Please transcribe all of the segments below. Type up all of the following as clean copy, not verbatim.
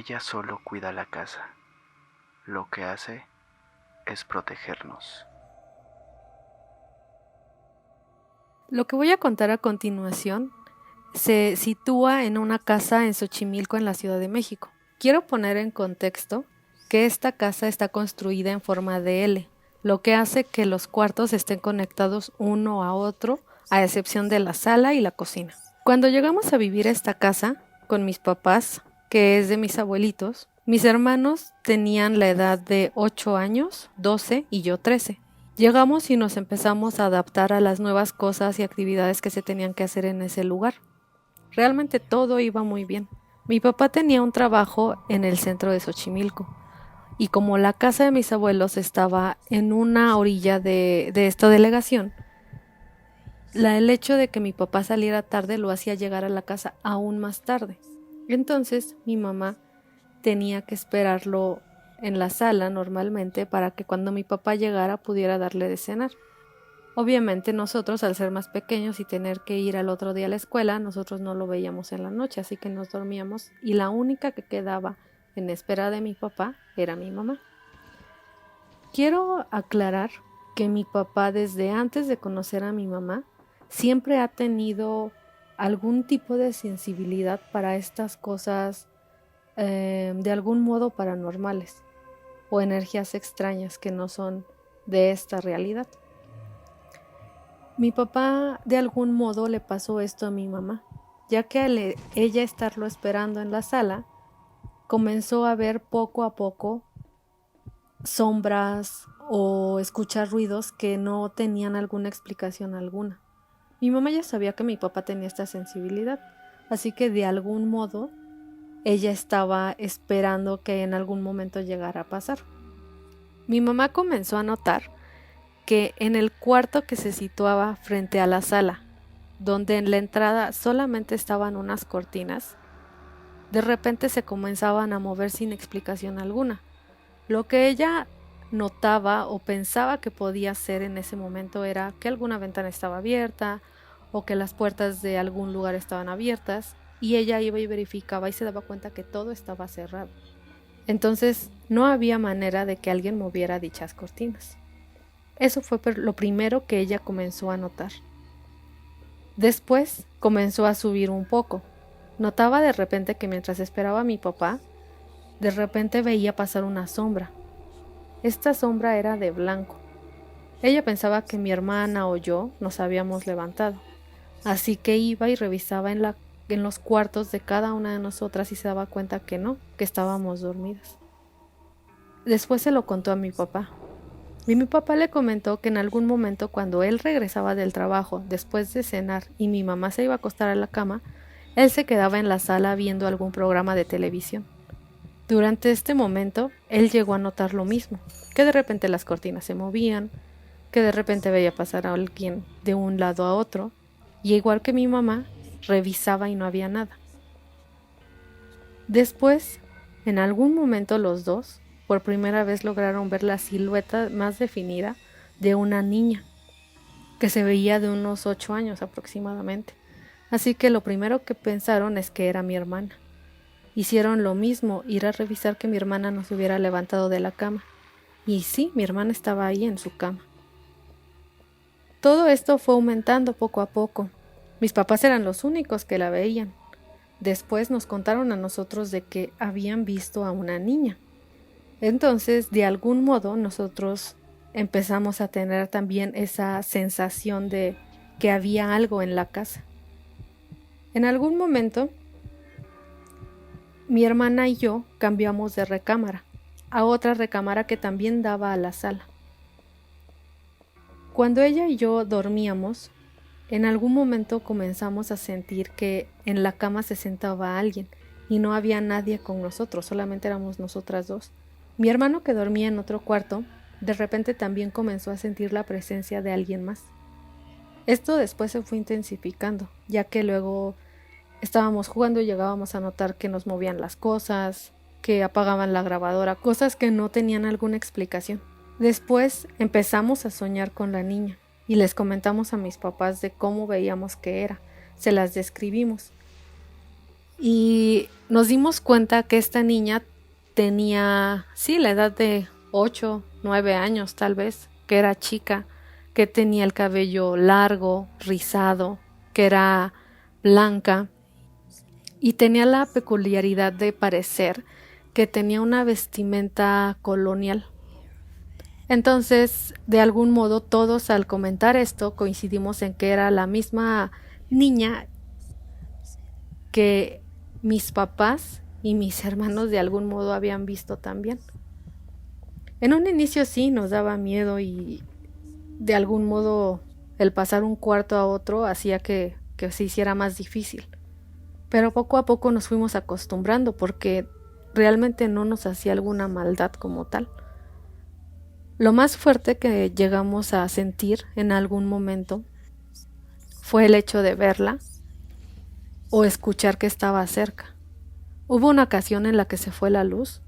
ella solo cuida la casa. Lo que hace es protegernos. Lo que voy a contar a continuación se sitúa en una casa en Xochimilco, en la Ciudad de México. Quiero poner en contexto que esta casa está construida en forma de L, lo que hace que los cuartos estén conectados uno a otro, a excepción de la sala y la cocina. Cuando llegamos a vivir a esta casa con mis papás, que es de mis abuelitos, mis hermanos tenían la edad de 8 años, 12 y yo 13. Llegamos y nos empezamos a adaptar a las nuevas cosas y actividades que se tenían que hacer en ese lugar. Realmente todo iba muy bien. Mi papá tenía un trabajo en el centro de Xochimilco y como la casa de mis abuelos estaba en una orilla de esta delegación, el hecho de que mi papá saliera tarde lo hacía llegar a la casa aún más tarde. Entonces mi mamá tenía que esperarlo en la sala normalmente para que cuando mi papá llegara pudiera darle de cenar. Obviamente nosotros, al ser más pequeños y tener que ir al otro día a la escuela, nosotros no lo veíamos en la noche, así que nos dormíamos y la única que quedaba en espera de mi papá era mi mamá. Quiero aclarar que mi papá, desde antes de conocer a mi mamá, siempre ha tenido algún tipo de sensibilidad para estas cosas, de algún modo paranormales o energías extrañas que no son de esta realidad. Mi papá de algún modo le pasó esto a mi mamá, ya que al ella estarlo esperando en la sala, comenzó a ver poco a poco sombras o escuchar ruidos que no tenían alguna explicación alguna. Mi mamá ya sabía que mi papá tenía esta sensibilidad, así que de algún modo ella estaba esperando que en algún momento llegara a pasar. Mi mamá comenzó a notar que en el cuarto que se situaba frente a la sala, donde en la entrada solamente estaban unas cortinas, de repente se comenzaban a mover sin explicación alguna. Lo que ella notaba o pensaba que podía ser en ese momento era que alguna ventana estaba abierta o que las puertas de algún lugar estaban abiertas, y ella iba y verificaba y se daba cuenta que todo estaba cerrado. Entonces no había manera de que alguien moviera dichas cortinas. Eso fue lo primero que ella comenzó a notar. Después comenzó a subir un poco. Notaba de repente que mientras esperaba a mi papá, de repente veía pasar una sombra. Esta sombra era de blanco. Ella pensaba que mi hermana o yo nos habíamos levantado, así que iba y revisaba en los cuartos de cada una de nosotras y se daba cuenta que no, que estábamos dormidas. Después se lo contó a mi papá. Y mi papá le comentó que en algún momento, cuando él regresaba del trabajo después de cenar y mi mamá se iba a acostar a la cama, él se quedaba en la sala viendo algún programa de televisión. Durante este momento, él llegó a notar lo mismo, que de repente las cortinas se movían, que de repente veía pasar a alguien de un lado a otro, y igual que mi mamá, revisaba y no había nada. Después, en algún momento los dos, por primera vez lograron ver la silueta más definida de una niña, que se veía de unos 8 años aproximadamente. Así que lo primero que pensaron es que era mi hermana. Hicieron lo mismo, ir a revisar que mi hermana no se hubiera levantado de la cama. Y sí, mi hermana estaba ahí en su cama. Todo esto fue aumentando poco a poco. Mis papás eran los únicos que la veían. Después nos contaron a nosotros de que habían visto a una niña. Entonces, de algún modo, nosotros empezamos a tener también esa sensación de que había algo en la casa. En algún momento, mi hermana y yo cambiamos de recámara a otra recámara que también daba a la sala. Cuando ella y yo dormíamos, en algún momento comenzamos a sentir que en la cama se sentaba alguien y no había nadie con nosotros, solamente éramos nosotras dos. Mi hermano, que dormía en otro cuarto, de repente también comenzó a sentir la presencia de alguien más. Esto después se fue intensificando, ya que luego estábamos jugando y llegábamos a notar que nos movían las cosas, que apagaban la grabadora, cosas que no tenían alguna explicación. Después empezamos a soñar con la niña y les comentamos a mis papás de cómo veíamos que era. Se las describimos. Y nos dimos cuenta que esta niña tenía, sí, la edad de 8, 9 años tal vez, que era chica, que tenía el cabello largo, rizado, que era blanca y tenía la peculiaridad de parecer que tenía una vestimenta colonial. Entonces, de algún modo, todos al comentar esto coincidimos en que era la misma niña que mis papás y mis hermanos de algún modo habían visto también. En un inicio sí nos daba miedo y de algún modo el pasar un cuarto a otro hacía que se hiciera más difícil. Pero poco a poco nos fuimos acostumbrando porque realmente no nos hacía alguna maldad como tal. Lo más fuerte que llegamos a sentir en algún momento fue el hecho de verla o escuchar que estaba cerca. Hubo una ocasión en la que se fue la luz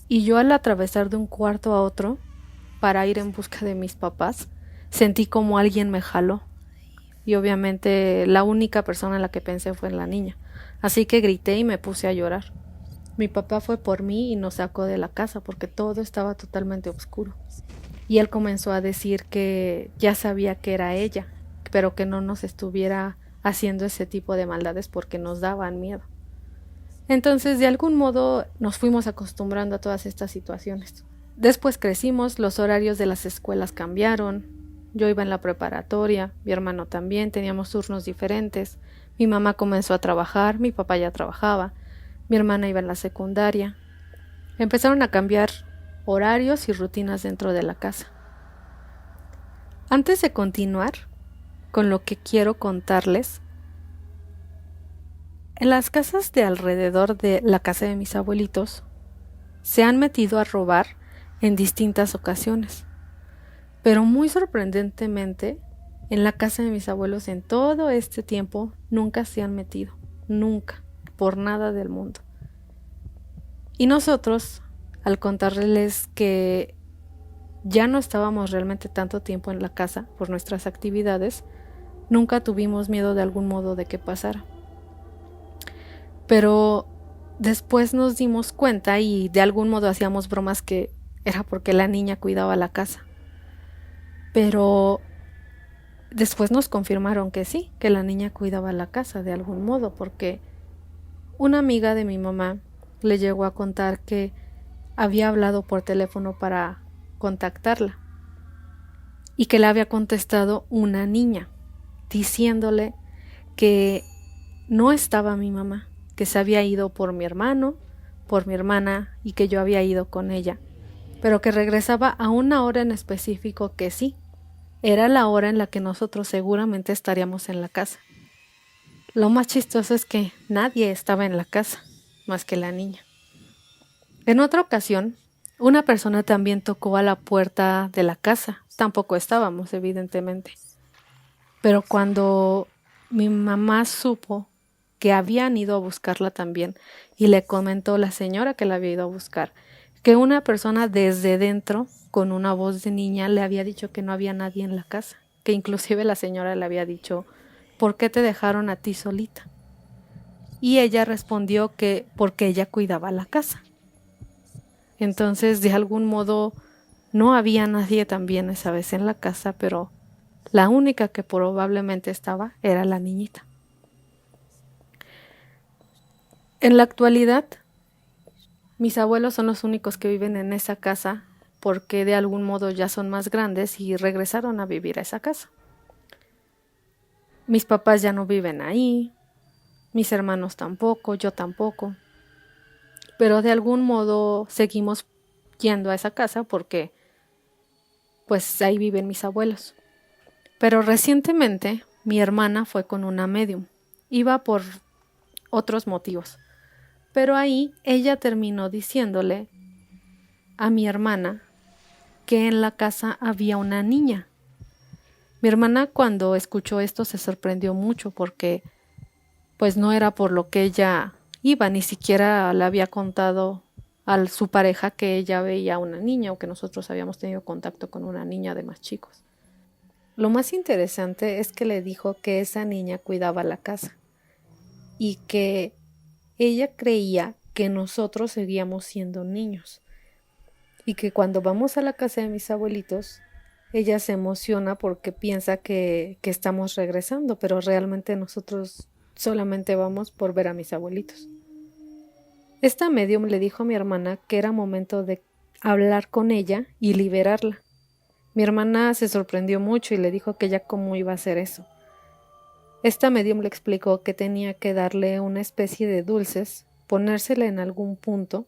y yo al atravesar de un cuarto a otro para ir en busca de mis papás, sentí como alguien me jaló y obviamente la única persona en la que pensé fue en la niña, así que grité y me puse a llorar. Mi papá fue por mí y nos sacó de la casa porque todo estaba totalmente oscuro. Y él comenzó a decir que ya sabía que era ella, pero que no nos estuviera haciendo ese tipo de maldades porque nos daban miedo. Entonces, de algún modo, nos fuimos acostumbrando a todas estas situaciones. Después crecimos, los horarios de las escuelas cambiaron. Yo iba en la preparatoria, mi hermano también, teníamos turnos diferentes. Mi mamá comenzó a trabajar, mi papá ya trabajaba. Mi hermana iba en la secundaria. Empezaron a cambiar horarios y rutinas dentro de la casa. Antes de continuar con lo que quiero contarles, en las casas de alrededor de la casa de mis abuelitos se han metido a robar en distintas ocasiones, pero muy sorprendentemente en la casa de mis abuelos en todo este tiempo nunca se han metido, nunca, por nada del mundo. Y nosotros, al contarles que ya no estábamos realmente tanto tiempo en la casa por nuestras actividades, nunca tuvimos miedo de algún modo de que pasara. Pero después nos dimos cuenta y de algún modo hacíamos bromas que era porque la niña cuidaba la casa. Pero después nos confirmaron que sí, que la niña cuidaba la casa de algún modo, porque una amiga de mi mamá le llegó a contar que había hablado por teléfono para contactarla y que le había contestado una niña diciéndole que no estaba mi mamá, que se había ido por mi hermano, por mi hermana y que yo había ido con ella, pero que regresaba a una hora en específico que sí, era la hora en la que nosotros seguramente estaríamos en la casa. Lo más chistoso es que nadie estaba en la casa, más que la niña. En otra ocasión, una persona también tocó a la puerta de la casa. Tampoco estábamos, evidentemente. Pero cuando mi mamá supo que habían ido a buscarla también, y le comentó la señora que la había ido a buscar, que una persona desde dentro, con una voz de niña, le había dicho que no había nadie en la casa, que inclusive la señora le había dicho, ¿por qué te dejaron a ti solita? Y ella respondió que porque ella cuidaba la casa. Entonces, de algún modo, no había nadie también esa vez en la casa, pero la única que probablemente estaba era la niñita. En la actualidad, mis abuelos son los únicos que viven en esa casa porque de algún modo ya son más grandes y regresaron a vivir a esa casa. Mis papás ya no viven ahí, mis hermanos tampoco, yo tampoco, pero de algún modo seguimos yendo a esa casa porque pues ahí viven mis abuelos. Pero recientemente mi hermana fue con una medium, iba por otros motivos, pero ahí ella terminó diciéndole a mi hermana que en la casa había una niña. Mi hermana cuando escuchó esto se sorprendió mucho porque pues no era por lo que ella iba, ni siquiera le había contado a su pareja que ella veía a una niña o que nosotros habíamos tenido contacto con una niña de más chicos. Lo más interesante es que le dijo que esa niña cuidaba la casa y que ella creía que nosotros seguíamos siendo niños y que cuando vamos a la casa de mis abuelitos, ella se emociona porque piensa que estamos regresando, pero realmente nosotros solamente vamos por ver a mis abuelitos. Esta medium le dijo a mi hermana que era momento de hablar con ella y liberarla. Mi hermana se sorprendió mucho y le dijo que ella cómo iba a hacer eso. Esta medium le explicó que tenía que darle una especie de dulces, ponérsela en algún punto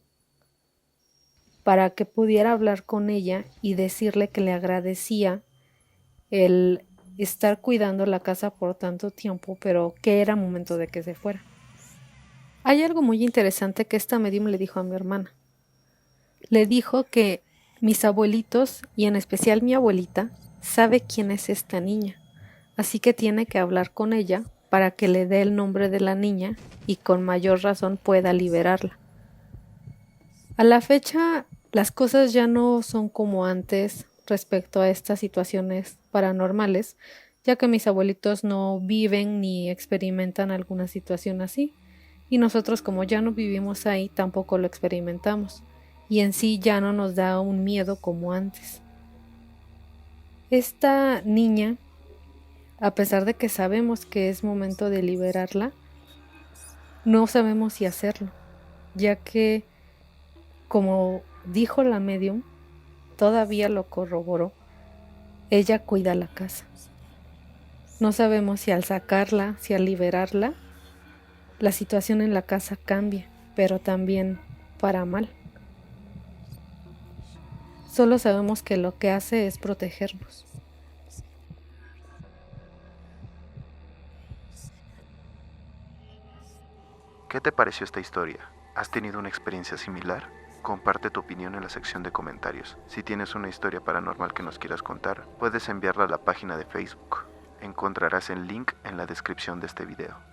para que pudiera hablar con ella y decirle que le agradecía el estar cuidando la casa por tanto tiempo, pero que era momento de que se fuera. Hay algo muy interesante que esta medium le dijo a mi hermana. Le dijo que mis abuelitos, y en especial mi abuelita, sabe quién es esta niña, así que tiene que hablar con ella para que le dé el nombre de la niña y con mayor razón pueda liberarla. A la fecha, las cosas ya no son como antes respecto a estas situaciones paranormales, ya que mis abuelitos no viven ni experimentan alguna situación así, y nosotros como ya no vivimos ahí tampoco lo experimentamos, y en sí ya no nos da un miedo como antes. Esta niña, a pesar de que sabemos que es momento de liberarla, no sabemos si hacerlo, ya que, como dijo la medium, todavía lo corroboró, ella cuida la casa. No sabemos si al sacarla, si al liberarla, la situación en la casa cambia, pero también para mal. Solo sabemos que lo que hace es protegernos. ¿Qué te pareció esta historia? ¿Has tenido una experiencia similar? Comparte tu opinión en la sección de comentarios. Si tienes una historia paranormal que nos quieras contar, puedes enviarla a la página de Facebook. Encontrarás el link en la descripción de este video.